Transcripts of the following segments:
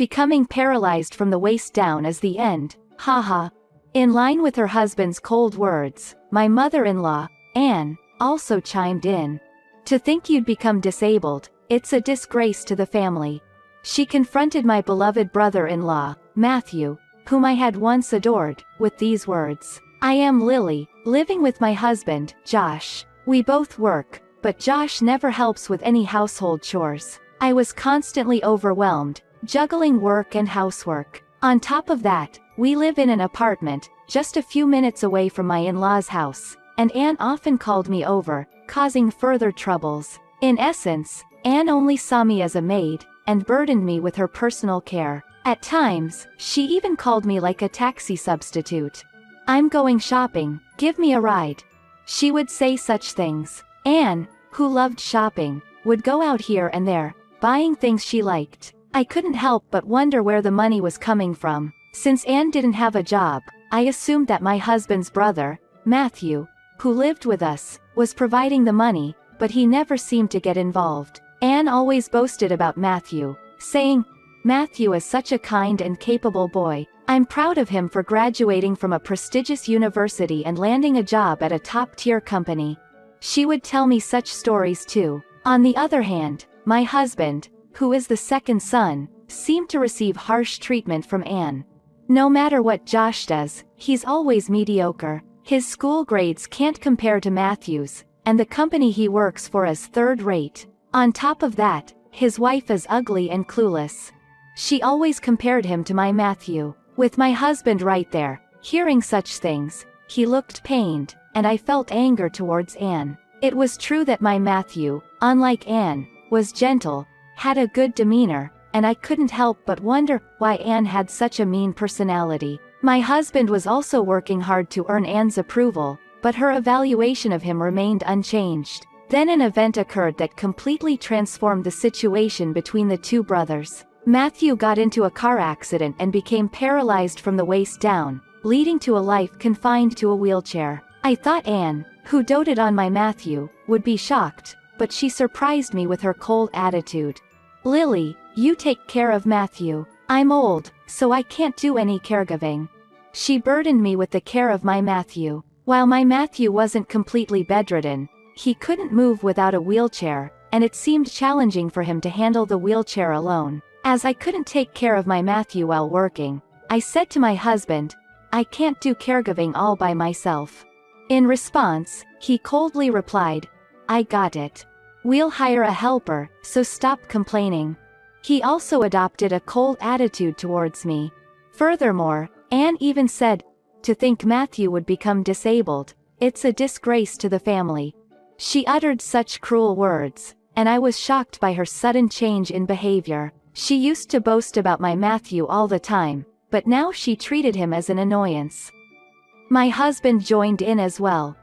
becoming paralyzed from the waist down is the end, haha. In line with her husband's cold words, my mother-in-law, Anne, also chimed in. To think you'd become disabled, it's a disgrace to the family. She confronted my beloved brother-in-law, Matthew, whom I had once adored, with these words. I am Lily, living with my husband, Josh. We both work, but Josh never helps with any household chores. I was constantly overwhelmed, juggling work and housework. On top of that, we live in an apartment, just a few minutes away from my in-laws' house, and Anne often called me over, causing further troubles. In essence, Anne only saw me as a maid, and burdened me with her personal care. At times, she even called me like a taxi substitute. I'm going shopping, give me a ride. She would say such things. Anne, who loved shopping, would go out here and there, buying things she liked. I couldn't help but wonder where the money was coming from. Since Anne didn't have a job, I assumed that my husband's brother, Matthew, who lived with us, was providing the money, but he never seemed to get involved. Anne always boasted about Matthew, saying, Matthew is such a kind and capable boy. I'm proud of him for graduating from a prestigious university and landing a job at a top-tier company. She would tell me such stories too. On the other hand, my husband, who is the second son, seemed to receive harsh treatment from Anne. No matter what Josh does, he's always mediocre. His school grades can't compare to Matthew's, and the company he works for is third-rate. On top of that, his wife is ugly and clueless. She always compared him to my Matthew. With my husband right there, hearing such things, he looked pained, and I felt anger towards Anne. It was true that my Matthew, unlike Anne, was gentle, had a good demeanor, and I couldn't help but wonder why Anne had such a mean personality. My husband was also working hard to earn Anne's approval, but her evaluation of him remained unchanged. Then an event occurred that completely transformed the situation between the two brothers. Matthew got into a car accident and became paralyzed from the waist down, leading to a life confined to a wheelchair. I thought Anne, who doted on my Matthew, would be shocked, but she surprised me with her cold attitude. Lily, you take care of Matthew. I'm old, so I can't do any caregiving. She burdened me with the care of my Matthew. While my Matthew wasn't completely bedridden, he couldn't move without a wheelchair, and it seemed challenging for him to handle the wheelchair alone. As I couldn't take care of my Matthew while working, I said to my husband, I can't do caregiving all by myself. In response, he coldly replied, I got it. We'll hire a helper, so stop complaining. He also adopted a cold attitude towards me. Furthermore, Anne even said, to think Matthew would become disabled, it's a disgrace to the family. She uttered such cruel words, and I was shocked by her sudden change in behavior. She used to boast about my Matthew all the time, but now she treated him as an annoyance. My husband joined in as well.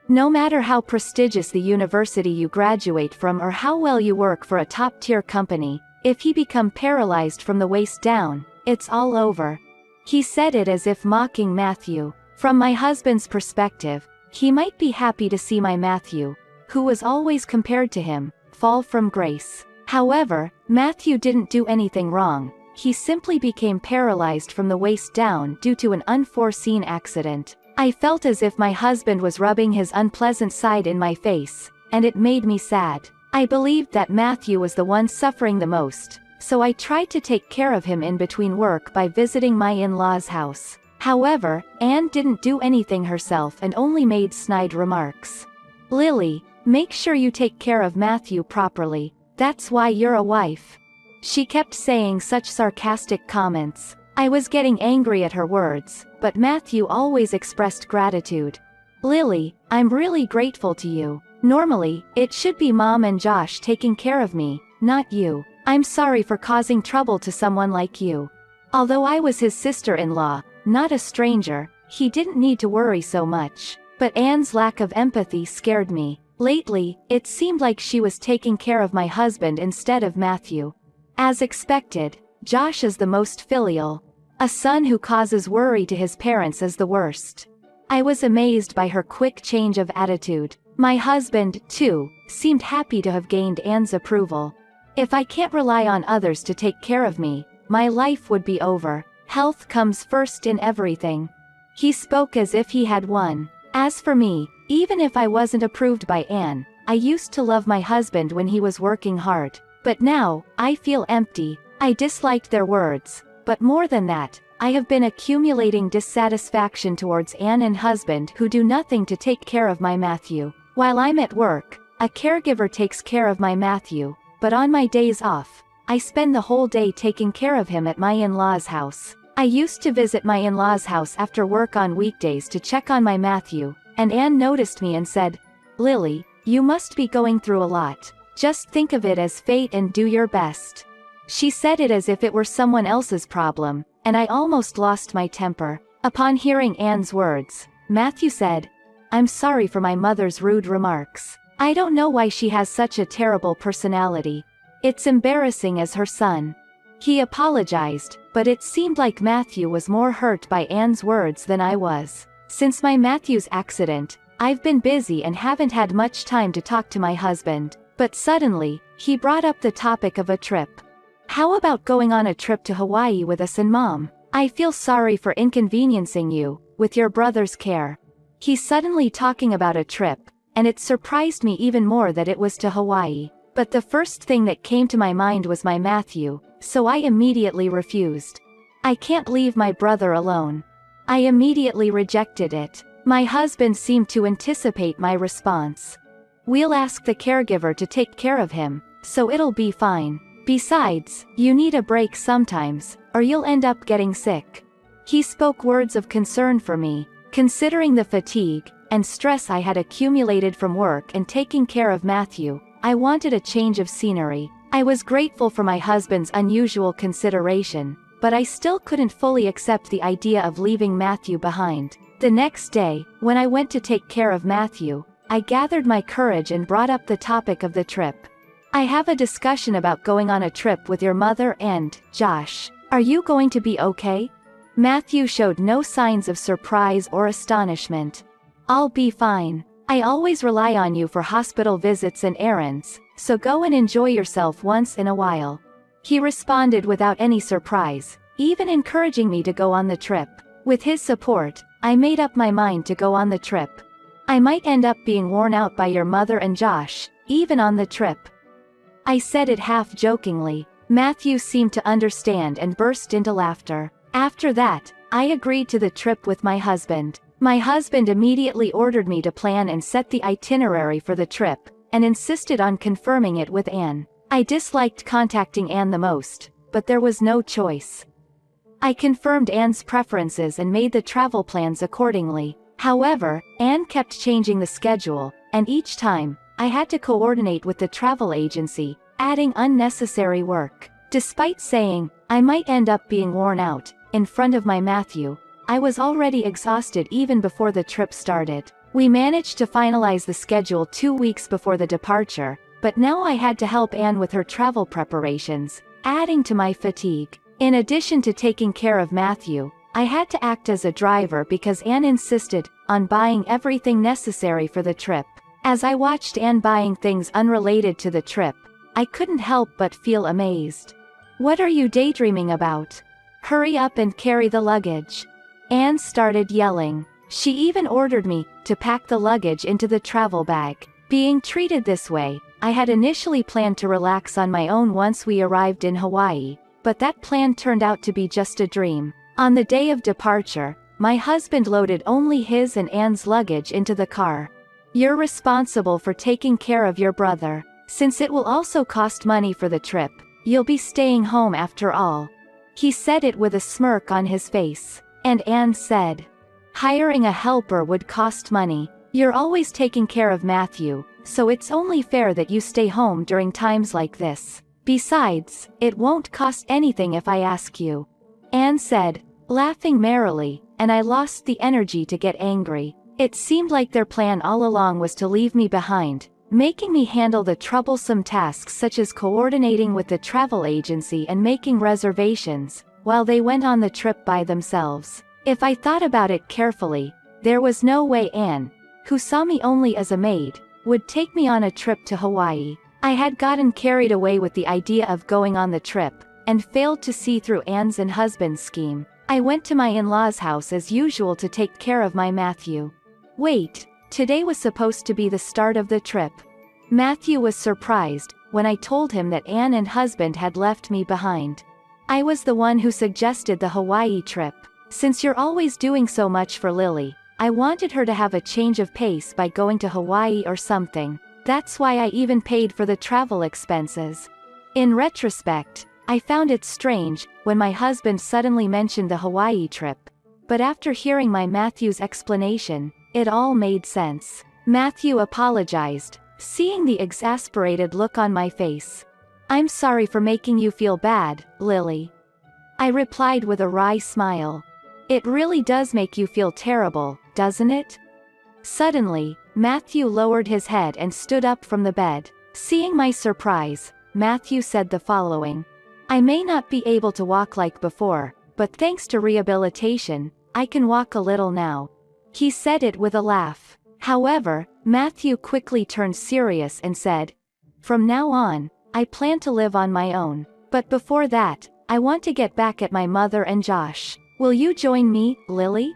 No matter how prestigious the university you graduate from or how well you work for a top-tier company, if he become paralyzed from the waist down, it's all over. He said it as if mocking Matthew. From my husband's perspective, he might be happy to see my Matthew, who was always compared to him, fall from grace. However, Matthew didn't do anything wrong. He simply became paralyzed from the waist down due to an unforeseen accident. I felt as if my husband was rubbing his unpleasant side in my face, and it made me sad. I believed that Matthew was the one suffering the most, so I tried to take care of him in between work by visiting my in-laws' house. However, Anne didn't do anything herself and only made snide remarks. Lily, make sure you take care of Matthew properly. That's why you're a wife. She kept saying such sarcastic comments. I was getting angry at her words, but Matthew always expressed gratitude. Lily, I'm really grateful to you. Normally, it should be Mom and Josh taking care of me, not you. I'm sorry for causing trouble to someone like you. Although I was his sister-in-law, not a stranger, he didn't need to worry so much. But Anne's lack of empathy scared me. Lately, it seemed like she was taking care of my husband instead of Matthew. As expected, Josh is the most filial. A son who causes worry to his parents is the worst. I was amazed by her quick change of attitude. My husband, too, seemed happy to have gained Anne's approval. If I can't rely on others to take care of me, my life would be over. Health comes first in everything. He spoke as if he had won. As for me, even if I wasn't approved by Anne, I used to love my husband when he was working hard. But now, I feel empty. I disliked their words. But more than that, I have been accumulating dissatisfaction towards Anne and husband who do nothing to take care of my Matthew. While I'm at work, a caregiver takes care of my Matthew, but on my days off, I spend the whole day taking care of him at my in-laws' house. I used to visit my in-laws' house after work on weekdays to check on my Matthew, and Anne noticed me and said, "Lily, you must be going through a lot. Just think of it as fate and do your best." She said it as if it were someone else's problem, and I almost lost my temper. Upon hearing Anne's words, Matthew said, "I'm sorry for my mother's rude remarks. I don't know why she has such a terrible personality. It's embarrassing as her son." He apologized, but it seemed like Matthew was more hurt by Anne's words than I was. Since my Matthew's accident, I've been busy and haven't had much time to talk to my husband, but suddenly, he brought up the topic of a trip. "How about going on a trip to Hawaii with us and Mom? I feel sorry for inconveniencing you, with your brother's care." He's suddenly talking about a trip, and it surprised me even more that it was to Hawaii. But the first thing that came to my mind was my Matthew, so I immediately refused. I can't leave my brother alone. I immediately rejected it. My husband seemed to anticipate my response. "We'll ask the caregiver to take care of him, so it'll be fine. Besides, you need a break sometimes, or you'll end up getting sick." He spoke words of concern for me, considering the fatigue and stress I had accumulated from work and taking care of Matthew. I wanted a change of scenery. I was grateful for my husband's unusual consideration, but I still couldn't fully accept the idea of leaving Matthew behind. The next day, when I went to take care of Matthew, I gathered my courage and brought up the topic of the trip. "I have a discussion about going on a trip with your mother and Josh. Are you going to be okay?" Matthew showed no signs of surprise or astonishment. "I'll be fine. I always rely on you for hospital visits and errands, so go and enjoy yourself once in a while." He responded without any surprise, even encouraging me to go on the trip. With his support, I made up my mind to go on the trip. "I might end up being worn out by your mother and Josh, even on the trip." I said it half-jokingly. Matthew seemed to understand and burst into laughter. After that, I agreed to the trip with my husband. My husband immediately ordered me to plan and set the itinerary for the trip, and insisted on confirming it with Anne. I disliked contacting Anne the most, but there was no choice. I confirmed Anne's preferences and made the travel plans accordingly. However, Anne kept changing the schedule, and each time, I had to coordinate with the travel agency, adding unnecessary work. Despite saying, I might end up being worn out, in front of my Matthew, I was already exhausted even before the trip started. We managed to finalize the schedule 2 weeks before the departure, but now I had to help Anne with her travel preparations, adding to my fatigue. In addition to taking care of Matthew, I had to act as a driver because Anne insisted on buying everything necessary for the trip. As I watched Anne buying things unrelated to the trip, I couldn't help but feel amazed. "What are you daydreaming about? Hurry up and carry the luggage." Anne started yelling. She even ordered me to pack the luggage into the travel bag. Being treated this way, I had initially planned to relax on my own once we arrived in Hawaii, but that plan turned out to be just a dream. On the day of departure, my husband loaded only his and Anne's luggage into the car. "You're responsible for taking care of your brother. Since it will also cost money for the trip, you'll be staying home after all." He said it with a smirk on his face. And Anne said, "Hiring a helper would cost money. You're always taking care of Matthew, so it's only fair that you stay home during times like this. Besides, it won't cost anything if I ask you," Anne said, laughing merrily, and I lost the energy to get angry. It seemed like their plan all along was to leave me behind, making me handle the troublesome tasks such as coordinating with the travel agency and making reservations, while they went on the trip by themselves. If I thought about it carefully, there was no way Anne, who saw me only as a maid, would take me on a trip to Hawaii. I had gotten carried away with the idea of going on the trip, and failed to see through Anne's and husband's scheme. I went to my in-laws' house as usual to take care of my Matthew. Wait, today was supposed to be the start of the trip. Matthew was surprised when I told him that Anne and husband had left me behind. I was the one who suggested the Hawaii trip. Since you're always doing so much for Lily, I wanted her to have a change of pace by going to Hawaii or something. That's why I even paid for the travel expenses. In retrospect, I found it strange when my husband suddenly mentioned the Hawaii trip. But after hearing my Matthew's explanation, it all made sense. Matthew apologized, seeing the exasperated look on my face. "I'm sorry for making you feel bad, Lily," I replied with a wry smile. "It really does make you feel terrible, doesn't it?" Suddenly, Matthew lowered his head and stood up from the bed. Seeing my surprise, Matthew said the following: "I may not be able to walk like before, but thanks to rehabilitation, I can walk a little now." He said it with a laugh. However, Matthew quickly turned serious and said, "From now on, I plan to live on my own. But before that, I want to get back at my mother and Josh. Will you join me, Lily?"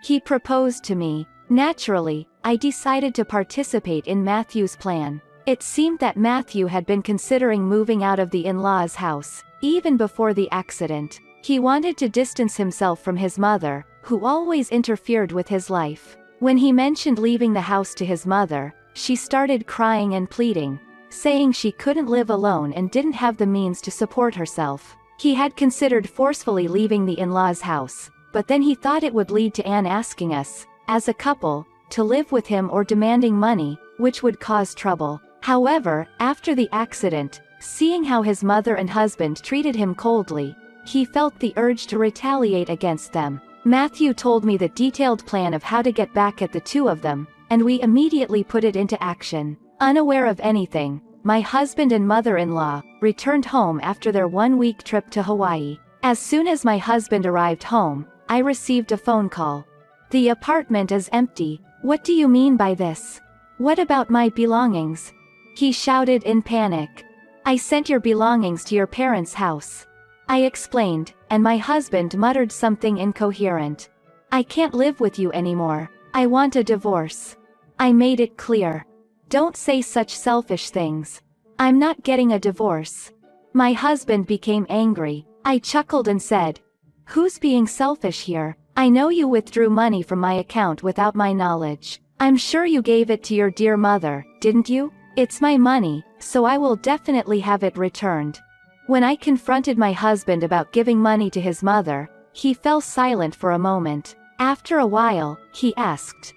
He proposed to me. Naturally, I decided to participate in Matthew's plan. It seemed that Matthew had been considering moving out of the in-laws' house, even before the accident. He wanted to distance himself from his mother, who always interfered with his life. When he mentioned leaving the house to his mother, she started crying and pleading, saying she couldn't live alone and didn't have the means to support herself. He had considered forcefully leaving the in-laws' house, but then he thought it would lead to Anne asking us, as a couple, to live with him or demanding money, which would cause trouble. However, after the accident, seeing how his mother and husband treated him coldly, he felt the urge to retaliate against them. Matthew told me the detailed plan of how to get back at the two of them, and we immediately put it into action. Unaware of anything, my husband and mother-in-law returned home after their one-week trip to Hawaii. As soon as my husband arrived home, I received a phone call. "The apartment is empty. What do you mean by this? What about my belongings?" he shouted in panic. "I sent your belongings to your parents' house," I explained, and my husband muttered something incoherent. "I can't live with you anymore. I want a divorce." I made it clear. "Don't say such selfish things. I'm not getting a divorce." My husband became angry. I chuckled and said, "Who's being selfish here? I know you withdrew money from my account without my knowledge. I'm sure you gave it to your dear mother, didn't you? It's my money, so I will definitely have it returned." When I confronted my husband about giving money to his mother, he fell silent for a moment. After a while, he asked,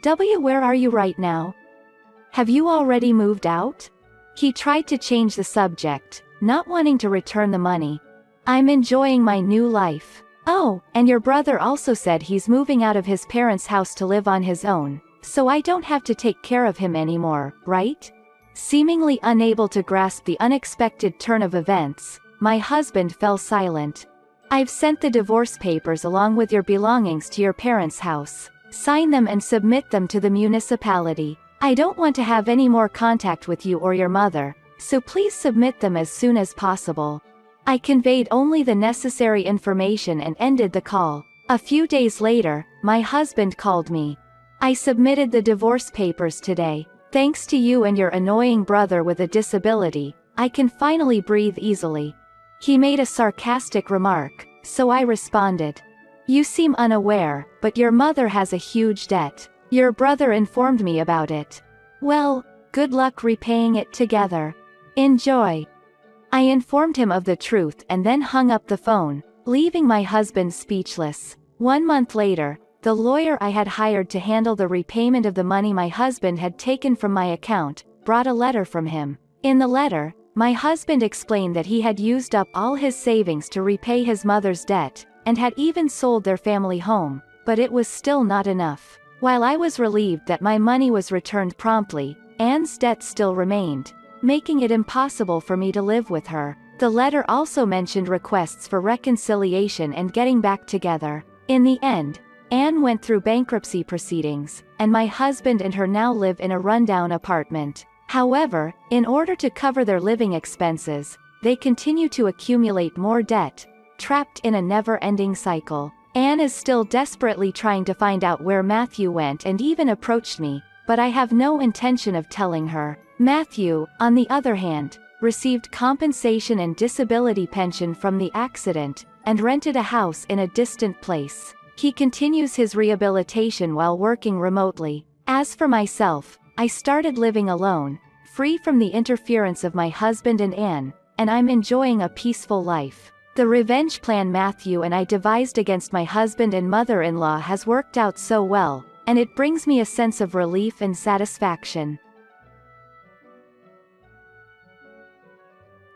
"Where are you right now? Have you already moved out?" He tried to change the subject, not wanting to return the money. "I'm enjoying my new life." "Oh, and your brother also said he's moving out of his parents' house to live on his own, so I don't have to take care of him anymore, right?" Seemingly unable to grasp the unexpected turn of events, my husband fell silent. "I've sent the divorce papers along with your belongings to your parents' house. Sign them and submit them to the municipality. I don't want to have any more contact with you or your mother, so please submit them as soon as possible." I conveyed only the necessary information and ended the call. A few days later, my husband called me. "I submitted the divorce papers today. Thanks to you and your annoying brother with a disability, I can finally breathe easily." He made a sarcastic remark, so I responded, "You seem unaware, but your mother has a huge debt. Your brother informed me about it. Well, good luck repaying it together. Enjoy." I informed him of the truth and then hung up the phone, leaving my husband speechless. 1 month later, the lawyer I had hired to handle the repayment of the money my husband had taken from my account brought a letter from him. In the letter, my husband explained that he had used up all his savings to repay his mother's debt, and had even sold their family home, but it was still not enough. While I was relieved that my money was returned promptly, Anne's debt still remained, making it impossible for me to live with her. The letter also mentioned requests for reconciliation and getting back together. In the end, Anne went through bankruptcy proceedings, and my husband and her now live in a rundown apartment. However, in order to cover their living expenses, they continue to accumulate more debt, trapped in a never-ending cycle. Anne is still desperately trying to find out where Matthew went and even approached me, but I have no intention of telling her. Matthew, on the other hand, received compensation and disability pension from the accident, and rented a house in a distant place. He continues his rehabilitation while working remotely. As for myself, I started living alone, free from the interference of my husband and Anne, and I'm enjoying a peaceful life. The revenge plan Matthew and I devised against my husband and mother-in-law has worked out so well, and it brings me a sense of relief and satisfaction.